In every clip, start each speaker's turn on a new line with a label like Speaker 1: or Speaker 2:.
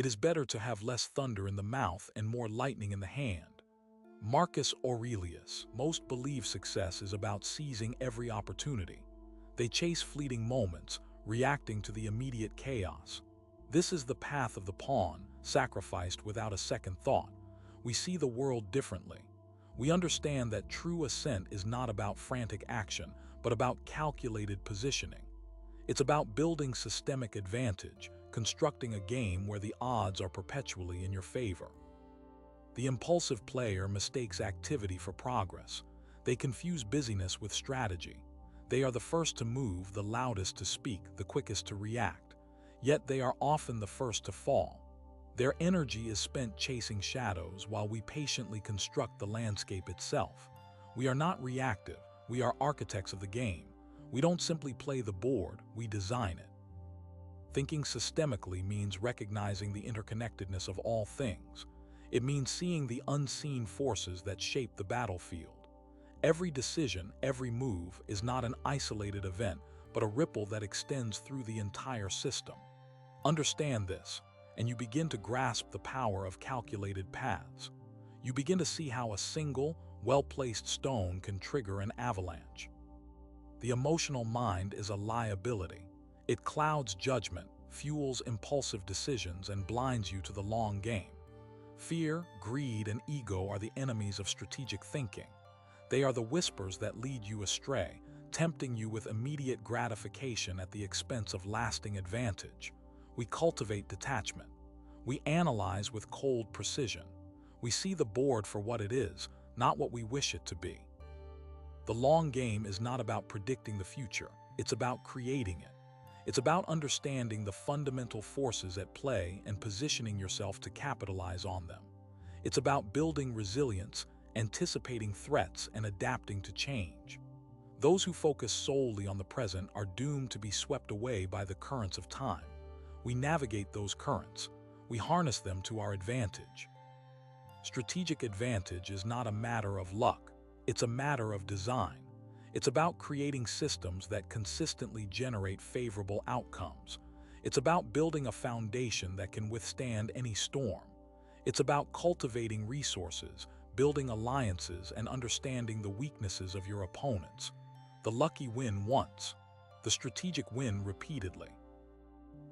Speaker 1: It is better to have less thunder in the mouth and more lightning in the hand. Marcus Aurelius. Most believe success is about seizing every opportunity. They chase fleeting moments, reacting to the immediate chaos. This is the path of the pawn, sacrificed without a second thought. We see the world differently. We understand that true ascent is not about frantic action, but about calculated positioning. It's about building systemic advantage, constructing a game where the odds are perpetually in your favor. The impulsive player mistakes activity for progress. They confuse busyness with strategy. They are the first to move, the loudest to speak, the quickest to react. Yet they are often the first to fall. Their energy is spent chasing shadows while we patiently construct the landscape itself. We are not reactive, we are architects of the game. We don't simply play the board, we design it. Thinking systemically means recognizing the interconnectedness of all things. It means seeing the unseen forces that shape the battlefield. Every decision, every move is not an isolated event, but a ripple that extends through the entire system. Understand this, and you begin to grasp the power of calculated paths. You begin to see how a single, well-placed stone can trigger an avalanche. The emotional mind is a liability. It clouds judgment, fuels impulsive decisions, and blinds you to the long game. Fear, greed, and ego are the enemies of strategic thinking. They are the whispers that lead you astray, tempting you with immediate gratification at the expense of lasting advantage. We cultivate detachment. We analyze with cold precision. We see the board for what it is, not what we wish it to be. The long game is not about predicting the future, it's about creating it. It's about understanding the fundamental forces at play and positioning yourself to capitalize on them. It's about building resilience, anticipating threats, and adapting to change. Those who focus solely on the present are doomed to be swept away by the currents of time. We navigate those currents. We harness them to our advantage. Strategic advantage is not a matter of luck. It's a matter of design. It's about creating systems that consistently generate favorable outcomes. It's about building a foundation that can withstand any storm. It's about cultivating resources, building alliances, and understanding the weaknesses of your opponents. The lucky win once, the strategic win repeatedly.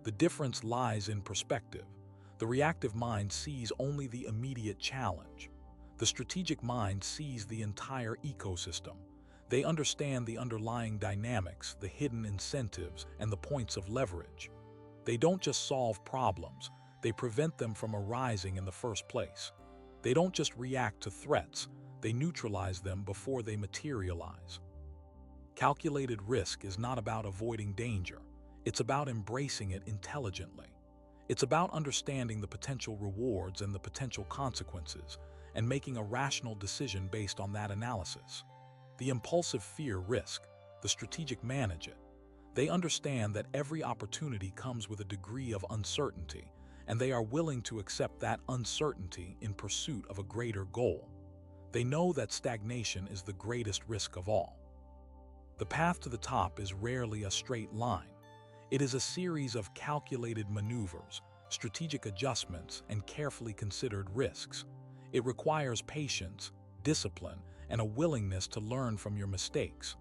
Speaker 1: The difference lies in perspective. The reactive mind sees only the immediate challenge. The strategic mind sees the entire ecosystem. They understand the underlying dynamics, the hidden incentives, and the points of leverage. They don't just solve problems, they prevent them from arising in the first place. They don't just react to threats, they neutralize them before they materialize. Calculated risk is not about avoiding danger, it's about embracing it intelligently. It's about understanding the potential rewards and the potential consequences, and making a rational decision based on that analysis. The impulsive fear risk, the strategic manage it. They understand that every opportunity comes with a degree of uncertainty, and they are willing to accept that uncertainty in pursuit of a greater goal. They know that stagnation is the greatest risk of all. The path to the top is rarely a straight line. It is a series of calculated maneuvers, strategic adjustments, and carefully considered risks. It requires patience, discipline, and a willingness to learn from your mistakes.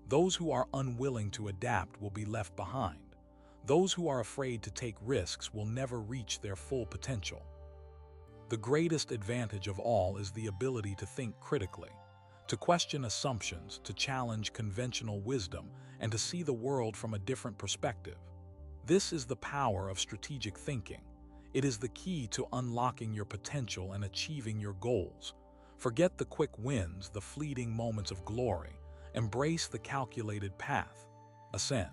Speaker 1: Those who are unwilling to adapt will be left behind. Those who are afraid to take risks will never reach their full potential. The greatest advantage of all is the ability to think critically, to question assumptions, to challenge conventional wisdom, and to see the world from a different perspective. This is the power of strategic thinking. It is the key to unlocking your potential and achieving your goals. Forget the quick wins, the fleeting moments of glory. Embrace the calculated path. Ascend.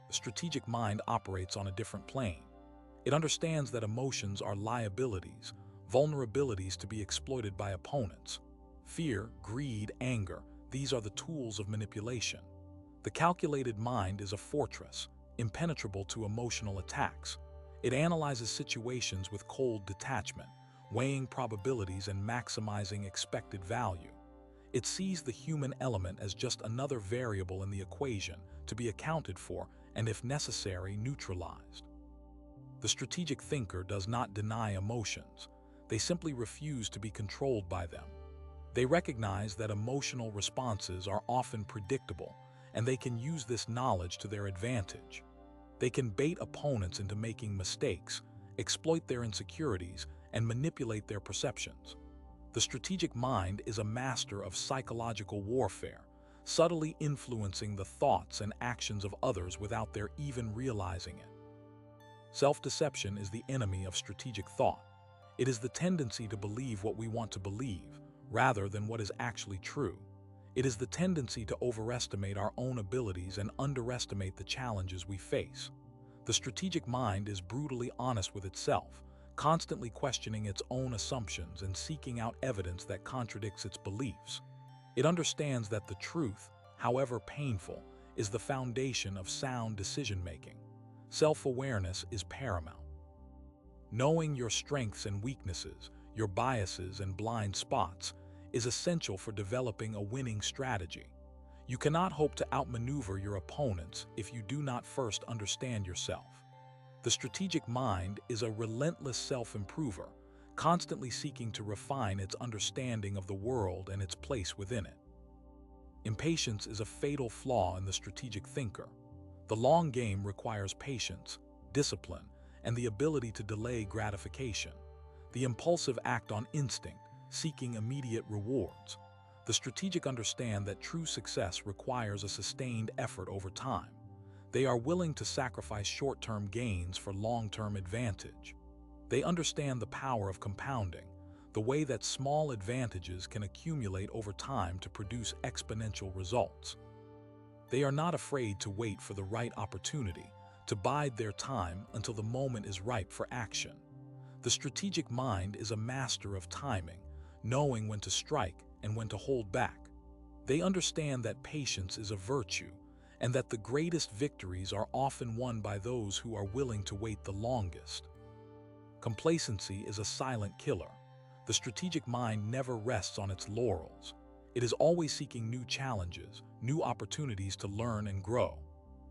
Speaker 1: The strategic mind operates on a different plane. It understands that emotions are liabilities, vulnerabilities to be exploited by opponents. Fear, greed, anger, these are the tools of manipulation. The calculated mind is a fortress, impenetrable to emotional attacks. It analyzes situations with cold detachment, weighing probabilities and maximizing expected value. It sees the human element as just another variable in the equation to be accounted for and, if necessary, neutralized. The strategic thinker does not deny emotions. They simply refuse to be controlled by them. They recognize that emotional responses are often predictable, and they can use this knowledge to their advantage. They can bait opponents into making mistakes, exploit their insecurities, and manipulate their perceptions. The strategic mind is a master of psychological warfare, subtly influencing the thoughts and actions of others without their even realizing it. Self-deception is the enemy of strategic thought. It is the tendency to believe what we want to believe, rather than what is actually true. It is the tendency to overestimate our own abilities and underestimate the challenges we face. The strategic mind is brutally honest with itself, constantly questioning its own assumptions and seeking out evidence that contradicts its beliefs. It understands that the truth, however painful, is the foundation of sound decision-making. Self-awareness is paramount. Knowing your strengths and weaknesses, your biases and blind spots, is essential for developing a winning strategy. You cannot hope to outmaneuver your opponents if you do not first understand yourself. The strategic mind is a relentless self-improver, constantly seeking to refine its understanding of the world and its place within it. Impatience is a fatal flaw in the strategic thinker. The long game requires patience, discipline, and the ability to delay gratification. The impulsive act on instinct, seeking immediate rewards. The strategic understand that true success requires a sustained effort over time. They are willing to sacrifice short-term gains for long-term advantage. They understand the power of compounding, the way that small advantages can accumulate over time to produce exponential results. They are not afraid to wait for the right opportunity, to bide their time until the moment is ripe for action. The strategic mind is a master of timing, knowing when to strike and when to hold back. They understand that patience is a virtue, and that the greatest victories are often won by those who are willing to wait the longest. Complacency is a silent killer. The strategic mind never rests on its laurels. It is always seeking new challenges, new opportunities to learn and grow.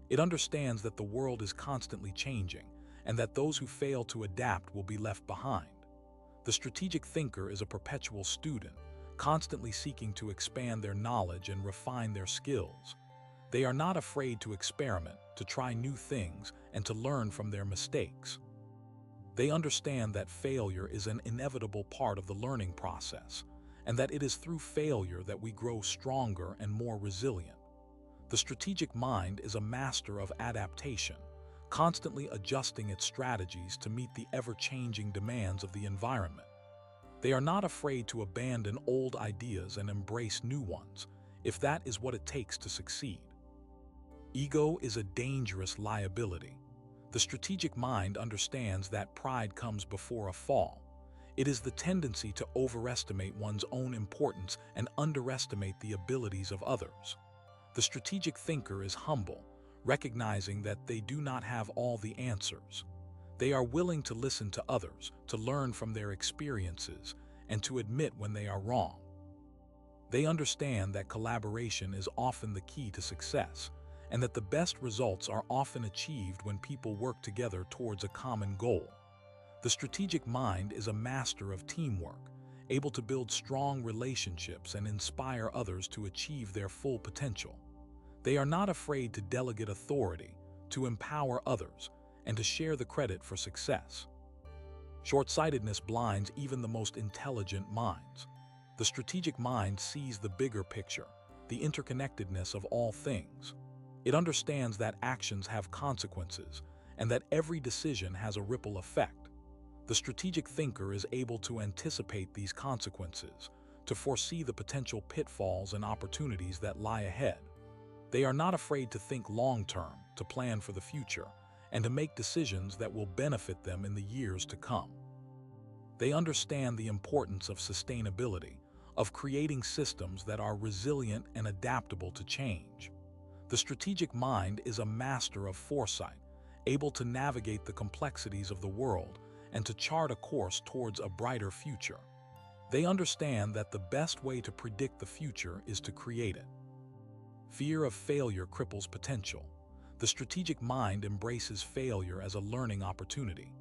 Speaker 1: It understands that the world is constantly changing, and that those who fail to adapt will be left behind. The strategic thinker is a perpetual student, constantly seeking to expand their knowledge and refine their skills. They are not afraid to experiment, to try new things, and to learn from their mistakes. They understand that failure is an inevitable part of the learning process, and that it is through failure that we grow stronger and more resilient. The strategic mind is a master of adaptation, constantly adjusting its strategies to meet the ever-changing demands of the environment. They are not afraid to abandon old ideas and embrace new ones, if that is what it takes to succeed. Ego is a dangerous liability. The strategic mind understands that pride comes before a fall. It is the tendency to overestimate one's own importance and underestimate the abilities of others. The strategic thinker is humble, recognizing that they do not have all the answers. They are willing to listen to others, to learn from their experiences, and to admit when they are wrong. They understand that collaboration is often the key to success, and that the best results are often achieved when people work together towards a common goal. The strategic mind is a master of teamwork, able to build strong relationships and inspire others to achieve their full potential. They are not afraid to delegate authority, to empower others, and to share the credit for success. Short-sightedness blinds even the most intelligent minds. The strategic mind sees the bigger picture, the interconnectedness of all things. It understands that actions have consequences, and that every decision has a ripple effect. The strategic thinker is able to anticipate these consequences, to foresee the potential pitfalls and opportunities that lie ahead. They are not afraid to think long-term, to plan for the future, and to make decisions that will benefit them in the years to come. They understand the importance of sustainability, of creating systems that are resilient and adaptable to change. The strategic mind is a master of foresight, able to navigate the complexities of the world and to chart a course towards a brighter future. They understand that the best way to predict the future is to create it. Fear of failure cripples potential. The strategic mind embraces failure as a learning opportunity.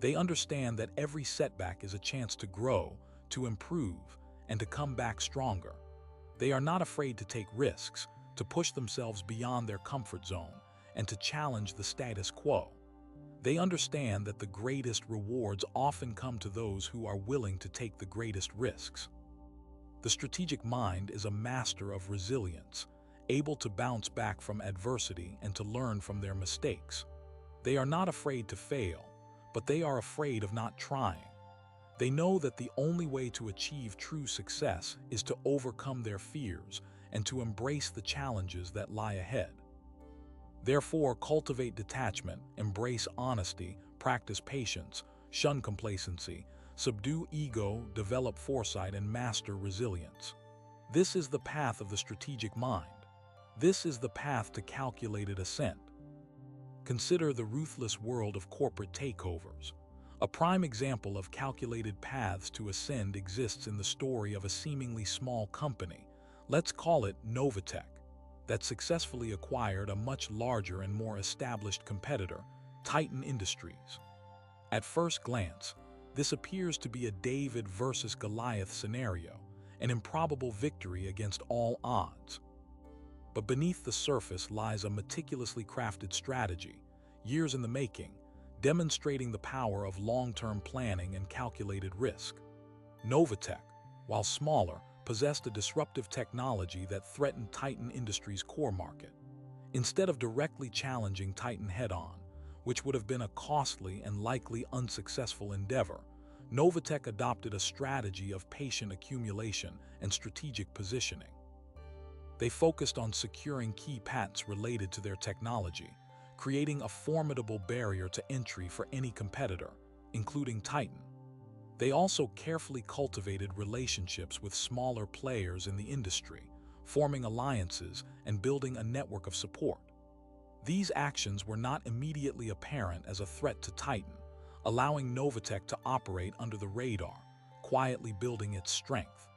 Speaker 1: They understand that every setback is a chance to grow, to improve, and to come back stronger. They are not afraid to take risks, to push themselves beyond their comfort zone, and to challenge the status quo. They understand that the greatest rewards often come to those who are willing to take the greatest risks. The strategic mind is a master of resilience, able to bounce back from adversity and to learn from their mistakes. They are not afraid to fail, but they are afraid of not trying. They know that the only way to achieve true success is to overcome their fears and to embrace the challenges that lie ahead. Therefore, cultivate detachment, embrace honesty, practice patience, shun complacency, subdue ego, develop foresight, and master resilience. This is the path of the strategic mind. This is the path to calculated ascent. Consider the ruthless world of corporate takeovers. A prime example of calculated paths to ascend exists in the story of a seemingly small company, let's call it Novatech, that successfully acquired a much larger and more established competitor, Titan Industries. At first glance, this appears to be a David versus Goliath scenario, an improbable victory against all odds. But beneath the surface lies a meticulously crafted strategy, years in the making, demonstrating the power of long-term planning and calculated risk. Novatech, while smaller, possessed a disruptive technology that threatened Titan Industries' core market. Instead of directly challenging Titan head-on, which would have been a costly and likely unsuccessful endeavor, Novatech adopted a strategy of patient accumulation and strategic positioning. They focused on securing key patents related to their technology, creating a formidable barrier to entry for any competitor, including Titan. They also carefully cultivated relationships with smaller players in the industry, forming alliances and building a network of support. These actions were not immediately apparent as a threat to Titan, allowing Novatech to operate under the radar, quietly building its strength.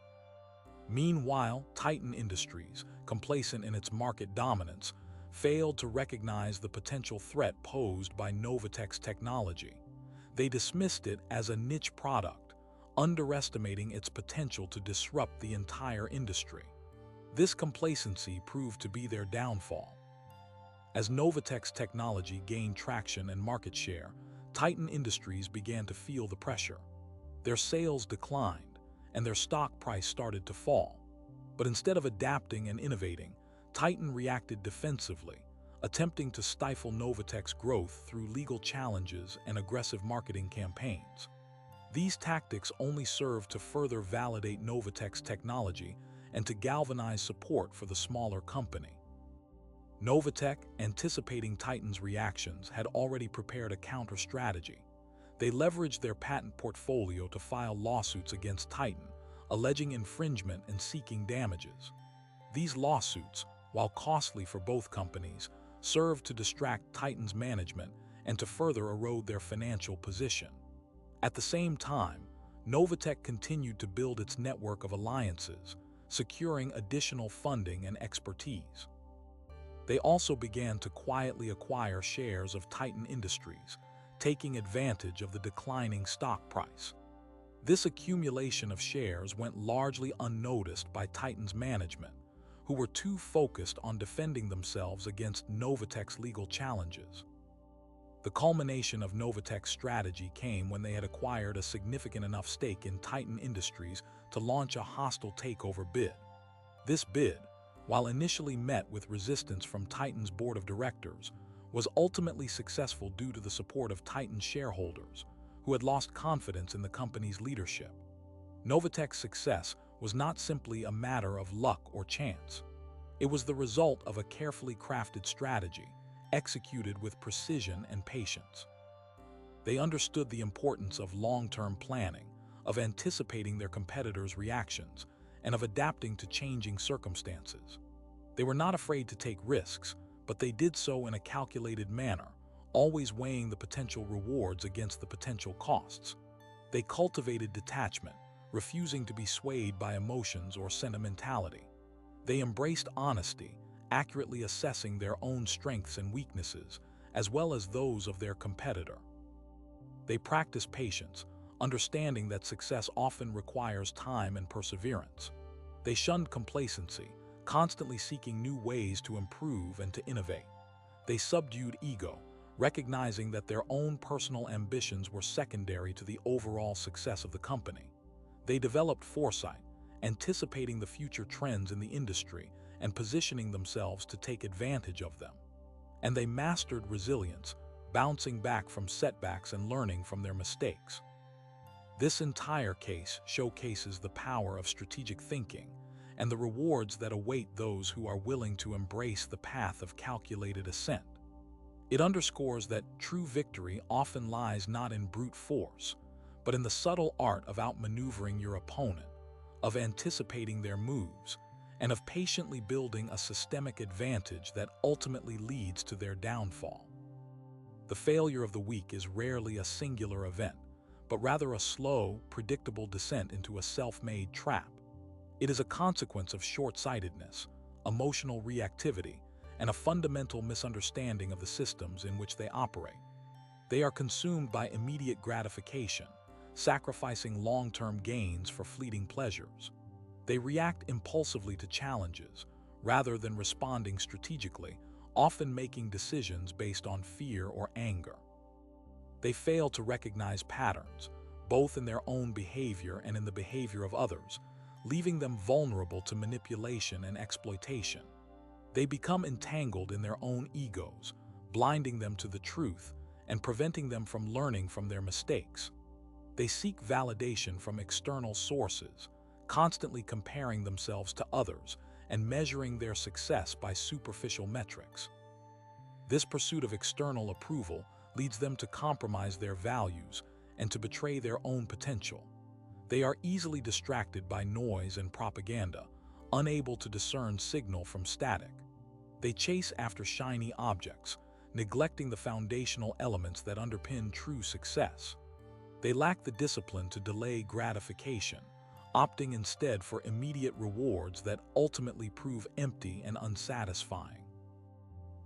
Speaker 1: Meanwhile, Titan Industries, complacent in its market dominance, failed to recognize the potential threat posed by Novatech's technology. They dismissed it as a niche product, underestimating its potential to disrupt the entire industry. This complacency proved to be their downfall. As Novatech's technology gained traction and market share, Titan Industries began to feel the pressure. Their sales declined, and their stock price started to fall. But instead of adapting and innovating, Titan reacted defensively, attempting to stifle Novatech's growth through legal challenges and aggressive marketing campaigns. These tactics only served to further validate Novatech's technology and to galvanize support for the smaller company. Novatech, anticipating Titan's reactions, had already prepared a counter-strategy. They leveraged their patent portfolio to file lawsuits against Titan, alleging infringement and seeking damages. These lawsuits, while costly for both companies, served to distract Titan's management and to further erode their financial position. At the same time, Novatech continued to build its network of alliances, securing additional funding and expertise. They also began to quietly acquire shares of Titan Industries, taking advantage of the declining stock price. This accumulation of shares went largely unnoticed by Titan's management, who were too focused on defending themselves against Novatech's legal challenges. The culmination of Novatech's strategy came when they had acquired a significant enough stake in Titan Industries to launch a hostile takeover bid. This bid, while initially met with resistance from Titan's board of directors, was ultimately successful due to the support of Titan's shareholders, who had lost confidence in the company's leadership. Novatech's success was not simply a matter of luck or chance. It was the result of a carefully crafted strategy, executed with precision and patience. They understood the importance of long-term planning, of anticipating their competitors' reactions, and of adapting to changing circumstances. They were not afraid to take risks, but they did so in a calculated manner, always weighing the potential rewards against the potential costs. They cultivated detachment, refusing to be swayed by emotions or sentimentality. They embraced honesty, accurately assessing their own strengths and weaknesses, as well as those of their competitor. They practice patience, understanding that success often requires time and perseverance. They shunned complacency, constantly seeking new ways to improve and to innovate. They subdued ego, recognizing that their own personal ambitions were secondary to the overall success of the company. They developed foresight, anticipating the future trends in the industry and positioning themselves to take advantage of them. And they mastered resilience, bouncing back from setbacks and learning from their mistakes. This entire case showcases the power of strategic thinking and the rewards that await those who are willing to embrace the path of calculated ascent. It underscores that true victory often lies not in brute force, but in the subtle art of outmaneuvering your opponent, of anticipating their moves, and of patiently building a systemic advantage that ultimately leads to their downfall. The failure of the week is rarely a singular event, but rather a slow, predictable descent into a self-made trap. It is a consequence of short-sightedness, emotional reactivity, and a fundamental misunderstanding of the systems in which they operate. They are consumed by immediate gratification, sacrificing long-term gains for fleeting pleasures. They react impulsively to challenges, rather than responding strategically, often making decisions based on fear or anger. They fail to recognize patterns, both in their own behavior and in the behavior of others, leaving them vulnerable to manipulation and exploitation. They become entangled in their own egos, blinding them to the truth and preventing them from learning from their mistakes. They seek validation from external sources, constantly comparing themselves to others and measuring their success by superficial metrics. This pursuit of external approval leads them to compromise their values and to betray their own potential. They are easily distracted by noise and propaganda, unable to discern signal from static. They chase after shiny objects, neglecting the foundational elements that underpin true success. They lack the discipline to delay gratification, opting instead for immediate rewards that ultimately prove empty and unsatisfying.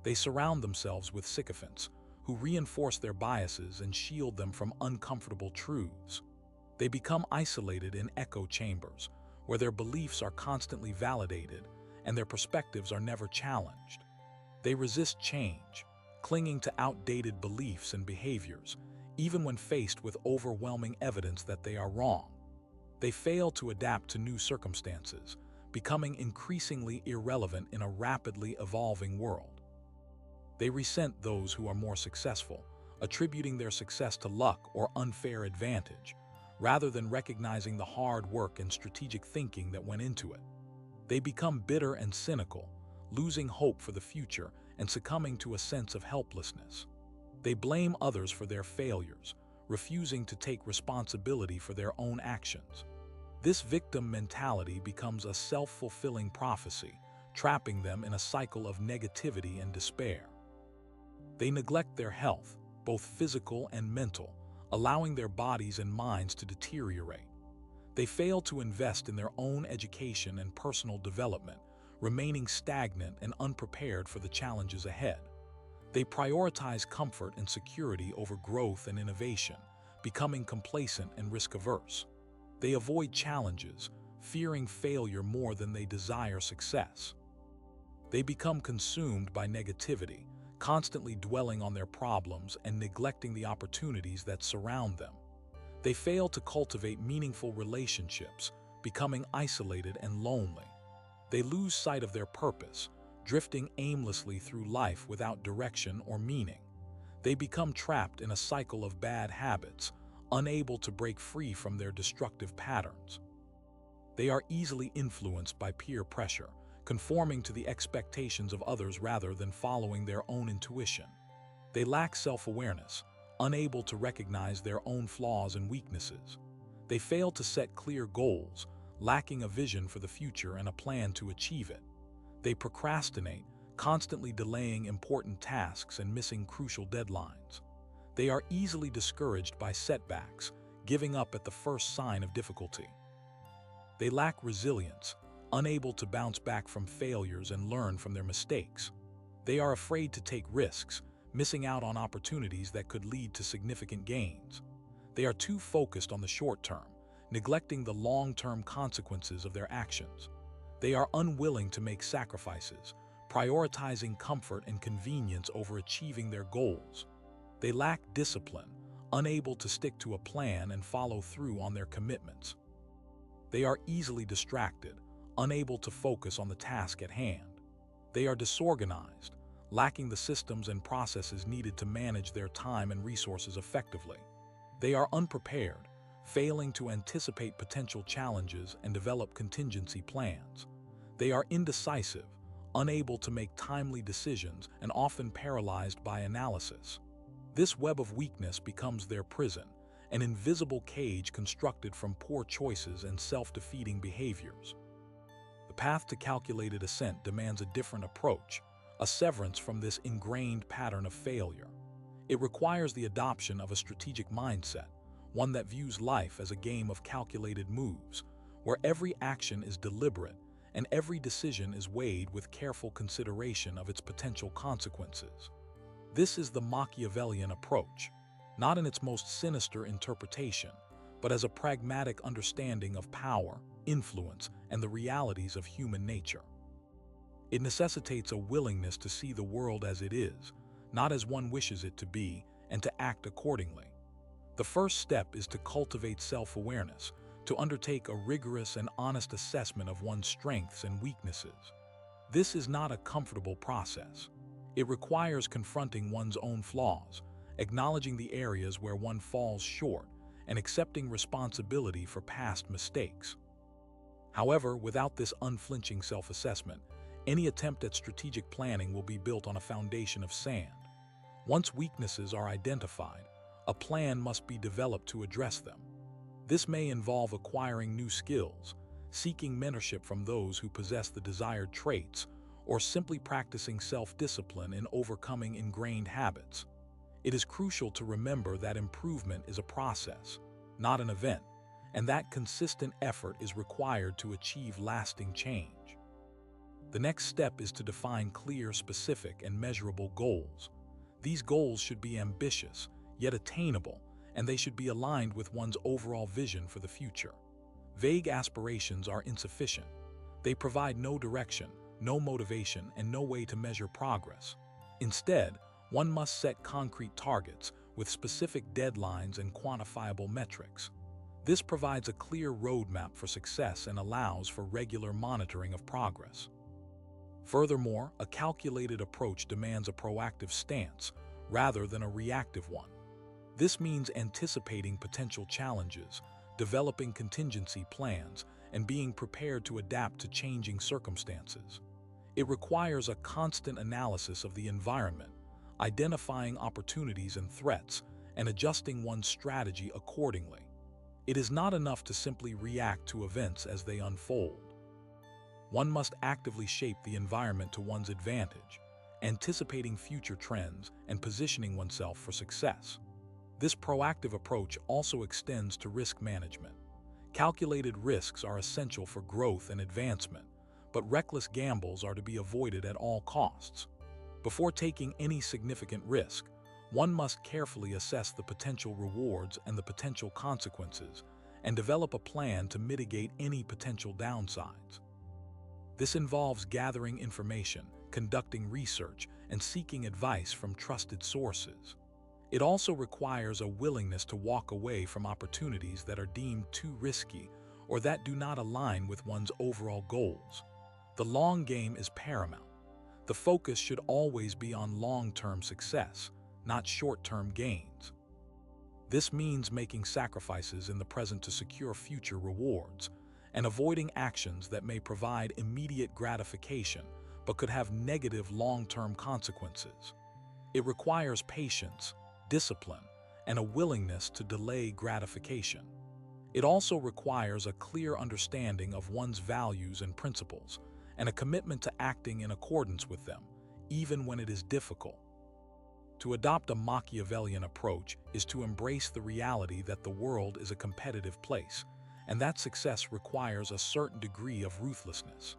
Speaker 1: They surround themselves with sycophants, who reinforce their biases and shield them from uncomfortable truths. They become isolated in echo chambers, where their beliefs are constantly validated and their perspectives are never challenged. They resist change, clinging to outdated beliefs and behaviors, even when faced with overwhelming evidence that they are wrong. They fail to adapt to new circumstances, becoming increasingly irrelevant in a rapidly evolving world. They resent those who are more successful, attributing their success to luck or unfair advantage, rather than recognizing the hard work and strategic thinking that went into it. They become bitter and cynical, losing hope for the future and succumbing to a sense of helplessness. They blame others for their failures, refusing to take responsibility for their own actions. This victim mentality becomes a self-fulfilling prophecy, trapping them in a cycle of negativity and despair. They neglect their health, both physical and mental, allowing their bodies and minds to deteriorate. They fail to invest in their own education and personal development, remaining stagnant and unprepared for the challenges ahead. They prioritize comfort and security over growth and innovation, becoming complacent and risk-averse. They avoid challenges, fearing failure more than they desire success. They become consumed by negativity, constantly dwelling on their problems and neglecting the opportunities that surround them. They fail to cultivate meaningful relationships, becoming isolated and lonely. They lose sight of their purpose, drifting aimlessly through life without direction or meaning. They become trapped in a cycle of bad habits, unable to break free from their destructive patterns. They are easily influenced by peer pressure, conforming to the expectations of others rather than following their own intuition. They lack self-awareness, unable to recognize their own flaws and weaknesses. They fail to set clear goals, lacking a vision for the future and a plan to achieve it. They procrastinate, constantly delaying important tasks and missing crucial deadlines. They are easily discouraged by setbacks, giving up at the first sign of difficulty. They lack resilience, unable to bounce back from failures and learn from their mistakes. They are afraid to take risks, missing out on opportunities that could lead to significant gains. They are too focused on the short term, neglecting the long-term consequences of their actions. They are unwilling to make sacrifices, prioritizing comfort and convenience over achieving their goals. They lack discipline, unable to stick to a plan and follow through on their commitments. They are easily distracted, unable to focus on the task at hand. They are disorganized, lacking the systems and processes needed to manage their time and resources effectively. They are unprepared, failing to anticipate potential challenges and develop contingency plans. They are indecisive, unable to make timely decisions and often paralyzed by analysis. This web of weakness becomes their prison, an invisible cage constructed from poor choices and self-defeating behaviors. The path to calculated ascent demands a different approach, a severance from this ingrained pattern of failure. It requires the adoption of a strategic mindset, one that views life as a game of calculated moves, where every action is deliberate and every decision is weighed with careful consideration of its potential consequences. This is the Machiavellian approach, not in its most sinister interpretation, but as a pragmatic understanding of power, influence, and the realities of human nature. It necessitates a willingness to see the world as it is, not as one wishes it to be, and to act accordingly. The first step is to cultivate self-awareness, to undertake a rigorous and honest assessment of one's strengths and weaknesses. This is not a comfortable process. It requires confronting one's own flaws, acknowledging the areas where one falls short, and accepting responsibility for past mistakes. However, without this unflinching self-assessment, any attempt at strategic planning will be built on a foundation of sand. Once weaknesses are identified, a plan must be developed to address them. This may involve acquiring new skills, seeking mentorship from those who possess the desired traits, or simply practicing self-discipline in overcoming ingrained habits. It is crucial to remember that improvement is a process, not an event, and that consistent effort is required to achieve lasting change. The next step is to define clear, specific, and measurable goals. These goals should be ambitious, yet attainable, and they should be aligned with one's overall vision for the future. Vague aspirations are insufficient. They provide no direction, no motivation, and no way to measure progress. Instead, one must set concrete targets with specific deadlines and quantifiable metrics. This provides a clear roadmap for success and allows for regular monitoring of progress. Furthermore, a calculated approach demands a proactive stance rather than a reactive one. This means anticipating potential challenges, developing contingency plans, and being prepared to adapt to changing circumstances. It requires a constant analysis of the environment, identifying opportunities and threats, and adjusting one's strategy accordingly. It is not enough to simply react to events as they unfold. One must actively shape the environment to one's advantage, anticipating future trends and positioning oneself for success. This proactive approach also extends to risk management. Calculated risks are essential for growth and advancement, but reckless gambles are to be avoided at all costs. Before taking any significant risk, one must carefully assess the potential rewards and the potential consequences, and develop a plan to mitigate any potential downsides. This involves gathering information, conducting research, and seeking advice from trusted sources. It also requires a willingness to walk away from opportunities that are deemed too risky or that do not align with one's overall goals. The long game is paramount. The focus should always be on long-term success, not short-term gains. This means making sacrifices in the present to secure future rewards, and avoiding actions that may provide immediate gratification but could have negative long-term consequences. It requires patience, discipline, and a willingness to delay gratification. It also requires a clear understanding of one's values and principles, and a commitment to acting in accordance with them, even when it is difficult. To adopt a Machiavellian approach is to embrace the reality that the world is a competitive place, and that success requires a certain degree of ruthlessness.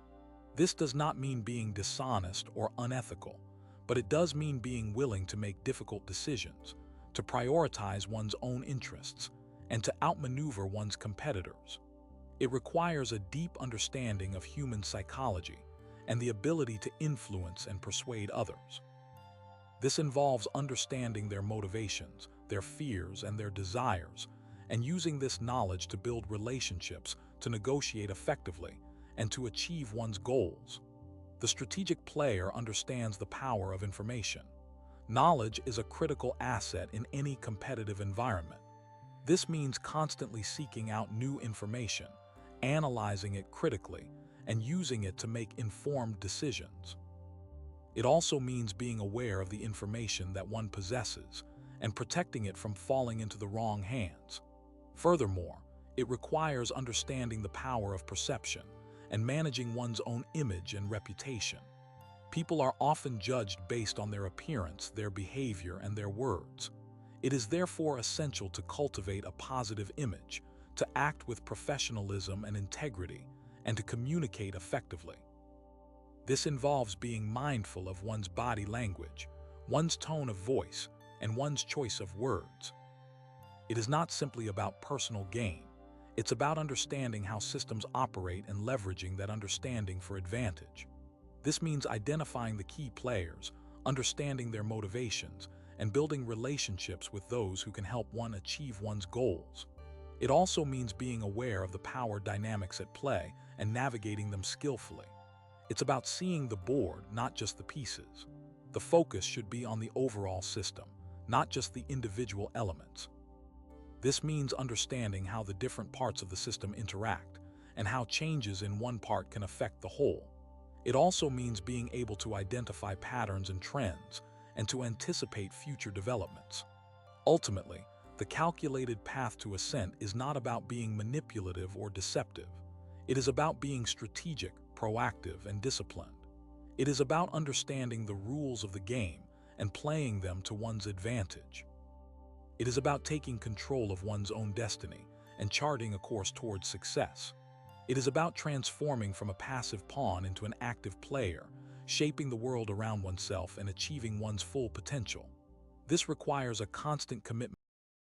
Speaker 1: This does not mean being dishonest or unethical, but it does mean being willing to make difficult decisions, to prioritize one's own interests, and to outmaneuver one's competitors. It requires a deep understanding of human psychology and the ability to influence and persuade others. This involves understanding their motivations, their fears, and their desires, and using this knowledge to build relationships, to negotiate effectively, and to achieve one's goals. The strategic player understands the power of information. Knowledge is a critical asset in any competitive environment. This means constantly seeking out new information, analyzing it critically, and using it to make informed decisions. It also means being aware of the information that one possesses and protecting it from falling into the wrong hands. Furthermore, it requires understanding the power of perception and managing one's own image and reputation. People are often judged based on their appearance, their behavior, and their words. It is therefore essential to cultivate a positive image, to act with professionalism and integrity, and to communicate effectively. This involves being mindful of one's body language, one's tone of voice, and one's choice of words. It is not simply about personal gain. It's about understanding how systems operate and leveraging that understanding for advantage. This means identifying the key players, understanding their motivations, and building relationships with those who can help one achieve one's goals. It also means being aware of the power dynamics at play and navigating them skillfully. It's about seeing the board, not just the pieces. The focus should be on the overall system, not just the individual elements. This means understanding how the different parts of the system interact and how changes in one part can affect the whole. It also means being able to identify patterns and trends and to anticipate future developments. Ultimately, the calculated path to ascent is not about being manipulative or deceptive. It is about being strategic, proactive, and disciplined. It is about understanding the rules of the game and playing them to one's advantage. It is about taking control of one's own destiny and charting a course towards success. It is about transforming from a passive pawn into an active player, shaping the world around oneself and achieving one's full potential. This requires a constant commitment